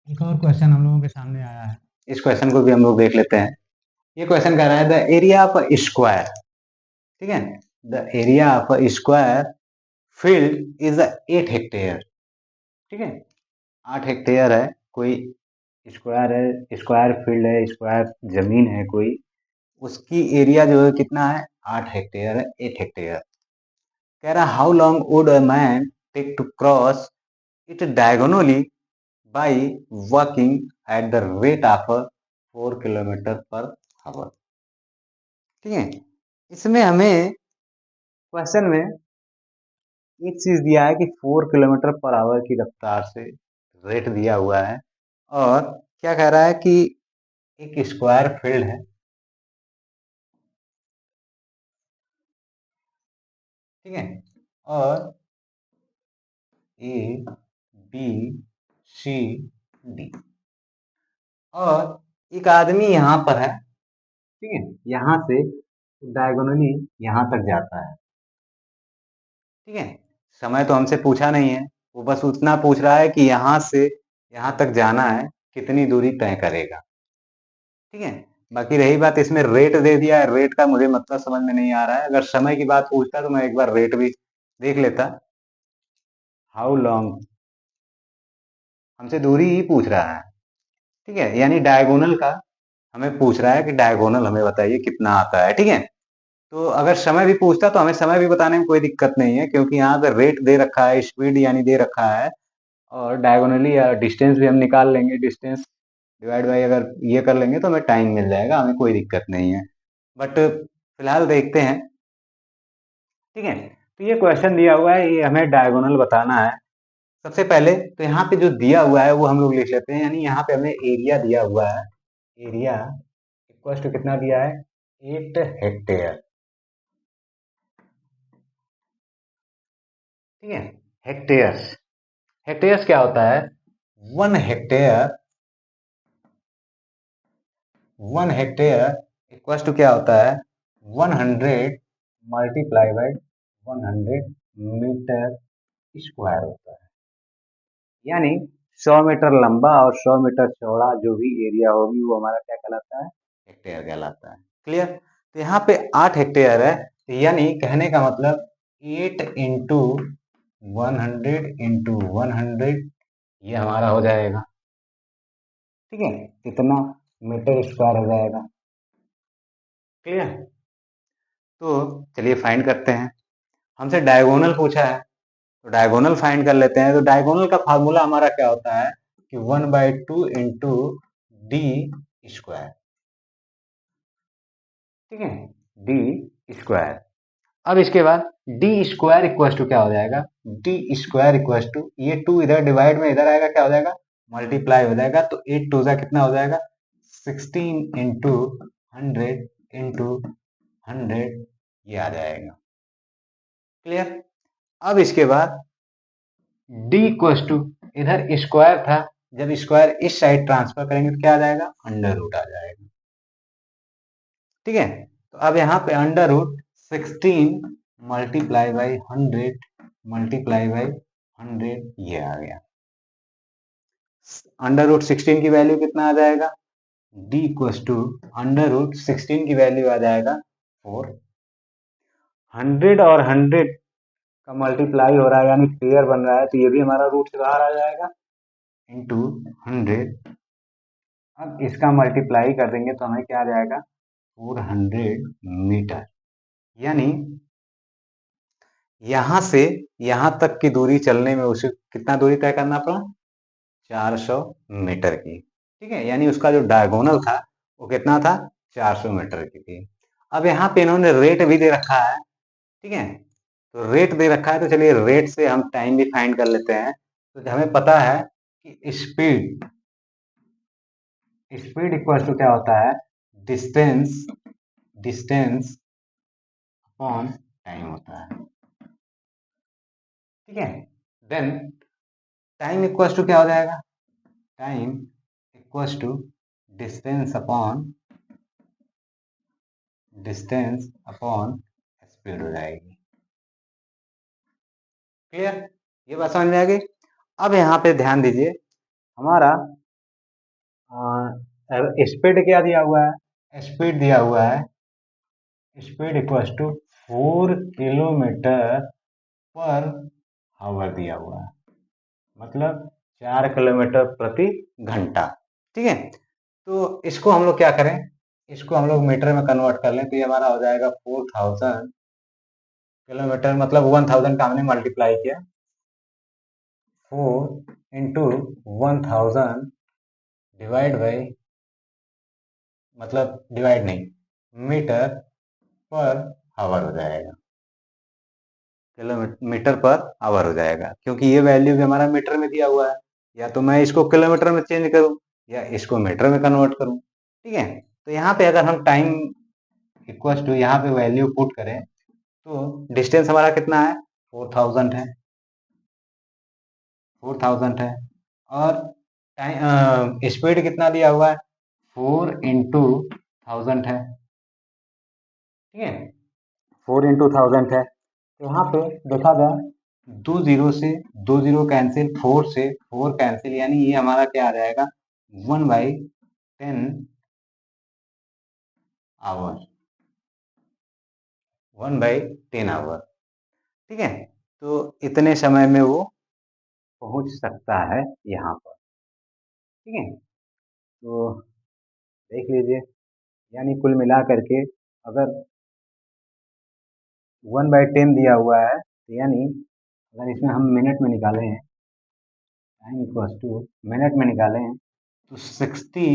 एक और क्वेश्चन हम लोगों के सामने आया है, इस क्वेश्चन को भी हम लोग देख लेते हैं। ये क्वेश्चन कह रहा है द एरिया ऑफ स्क्वायर, ठीक है, the area of square field is 8 hectare, ठीक है, 8 हेक्टेयर है कोई स्क्वायर है, स्क्वायर फील्ड है, स्क्वायर जमीन है कोई, उसकी एरिया जो है कितना है, 8 हेक्टेयर है, 8 हेक्टेयर। कह रहा how long would a man take to cross it diagonally by walking at the rate of 4 kilometre per hour, ठीक है। इसमें हमें क्वेश्चन में एक चीज दिया है कि 4 किलोमीटर पर आवर की रफ्तार से रेट दिया हुआ है, और क्या कह रहा है कि एक स्क्वायर फील्ड है, ठीक है, और ए बी सी डी, और एक आदमी यहाँ पर है, ठीक है, यहाँ से डायगोनली यहाँ तक जाता है, ठीक है। समय तो हमसे पूछा नहीं है, वो बस उतना पूछ रहा है कि यहाँ से यहाँ तक जाना है, कितनी दूरी तय करेगा, ठीक है। बाकी रही बात, इसमें रेट दे दिया है, रेट का मुझे मतलब समझ में नहीं आ रहा है। अगर समय की बात पूछता तो मैं एक बार रेट भी देख लेता। हाउ लॉन्ग, हमसे दूरी ही पूछ रहा है, ठीक है, यानी डायगोनल का हमें पूछ रहा है कि डायगोनल हमें बताइए कितना आता है, ठीक है। तो अगर समय भी पूछता तो हमें समय भी बताने में कोई दिक्कत नहीं है, क्योंकि यहाँ पे रेट दे रखा है, स्पीड यानी दे रखा है, और डायगोनली या डिस्टेंस भी हम निकाल लेंगे, डिस्टेंस डिवाइड बाई अगर ये कर लेंगे तो हमें टाइम मिल जाएगा, हमें कोई दिक्कत नहीं है। बट फिलहाल देखते हैं, ठीक है। तो ये क्वेश्चन दिया हुआ है, ये हमें डायगोनल बताना है। सबसे पहले तो यहाँ पे जो दिया हुआ है वो हम लोग लिख लेते हैं, यानी यहाँ पे हमें एरिया दिया हुआ है, एरिया इक्वल टू कितना दिया है, 8 हेक्टेयर, ठीक है। हेक्टेयर्स, हेक्टेयर्स क्या होता है, 1 हेक्टेयर, 1 हेक्टेयर इक्वल टू क्या होता है, 100 मल्टीप्लाई बाई 100 मीटर स्क्वायर होता है, यानी 100 मीटर लंबा और 100 मीटर चौड़ा जो भी एरिया होगी वो हमारा क्या कहलाता है, हेक्टेयर कहलाता है। क्लियर। तो यहाँ पे 8 हेक्टेयर है, तो यानी कहने का मतलब 8 इंटू 100 इंटू 100, ये हमारा हो जाएगा, ठीक है, कितना मीटर स्क्वायर हो जाएगा। क्लियर। तो चलिए फाइंड करते हैं, हमसे डायगोनल पूछा है तो डायगोनल फाइंड कर लेते हैं। तो डायगोनल का फार्मूला हमारा क्या होता है कि 1/2 इंटू डी स्क्वायर, ठीक है, डी स्क्वायर। अब इसके बाद डी स्क्वायर इक्वल टू क्या हो जाएगा, डी स्क्वायर इक्वल टू, ये 2 इधर डिवाइड में इधर आएगा, क्या हो जाएगा, मल्टीप्लाई हो जाएगा, तो 8 2 जा कितना हो जाएगा, 16 इंटू 100 इंटू 100, ये आ जाएगा। क्लियर। अब इसके बाद डी इक्वल टू, इधर स्क्वायर था, जब स्क्वायर इस साइड ट्रांसफर करेंगे तो क्या आ जाएगा, अंडर रूट आ जाएगा, ठीक है। तो अब यहाँ पे अंडर रूट 16 मल्टीप्लाई बाई 100 ये आ गया। अंडर रूट 16 की वैल्यू कितना आ जाएगा, D equal to under root 16 की वैल्यू आ जाएगा 4। 100 और 100 का मल्टीप्लाई हो रहा है, यानी पेयर बन रहा है, तो ये भी हमारा रूट से बाहर आ जाएगा, इंटू 100। अब इसका मल्टीप्लाई कर देंगे तो हमें क्या आ जाएगा, 400 मीटर, यानी यहां से यहां तक की दूरी चलने में उसे कितना दूरी तय करना पड़ा, 400 मीटर की, ठीक है, यानी उसका जो डायगोनल था वो कितना था, 400 मीटर की थी। अब यहाँ पे इन्होंने रेट भी दे रखा है, ठीक है, तो रेट दे रखा है, तो चलिए रेट से हम टाइम भी फाइंड कर लेते हैं। तो हमें पता है कि स्पीड, स्पीड इक्वल टू क्या होता है, डिस्टेंस, डिस्टेंस अपॉन टाइम होता है, ठीक है। देन टाइम इक्वल टू क्या हो जाएगा, time equal to distance upon, distance upon speed हो जाएगी। क्लियर, ये बात समझ में आ गई। अब यहाँ पे ध्यान दीजिए, हमारा स्पीड क्या दिया हुआ है, स्पीड दिया हुआ है, speed equals to 4 kilometre per hour दिया हुआ है, मतलब 4 किलोमीटर प्रति घंटा। ठीक है, तो इसको हम लोग क्या करें, इसको हम लोग मीटर में कन्वर्ट कर लें तो ये हमारा हो जाएगा 4000 किलोमीटर, मतलब 1000 का हमने मल्टीप्लाई किया, 4 इंटू 1000 डिवाइड बाई, मतलब डिवाइड नहीं, मीटर पर आवर हो जाएगा, किलोमीटर पर आवर हो जाएगा, क्योंकि ये वैल्यू भी हमारा मीटर में दिया हुआ है। या तो मैं इसको किलोमीटर में चेंज करूं या इसको मीटर में कन्वर्ट करूं। ठीक है, तो यहाँ पे अगर हम टाइम इक्वल टू यहाँ पे वैल्यू पुट करें तो डिस्टेंस हमारा कितना है, 4000 है, 4000 है, और टाइम स्पीड कितना दिया हुआ है, 4 इंटू 1000 है। ठीक है, 4 इंटू 1000 है, तो यहाँ पे देखा जाए 2 जीरो से 2 जीरो कैंसिल, 4 से 4 कैंसिल, यानी ये हमारा क्या आ जाएगा, 1/10 आवर, 1/10 आवर। ठीक है, तो इतने समय में वो पहुंच सकता है यहाँ पर। ठीक है, तो देख लीजिए, यानी कुल मिला करके अगर 1/10 दिया हुआ है, तो यानी अगर इसमें हम मिनट में निकाले हैं, टाइम इक्वल्स टू मिनट में निकाले हैं, तो 60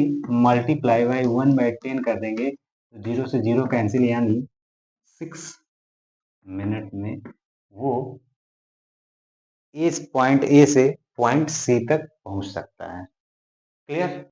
मल्टीप्लाई बाई 1/10 कर देंगे तो 0 से 0 कैंसिल, यानी 6 मिनट में वो इस पॉइंट ए से पॉइंट सी तक पहुंच सकता है। क्लियर?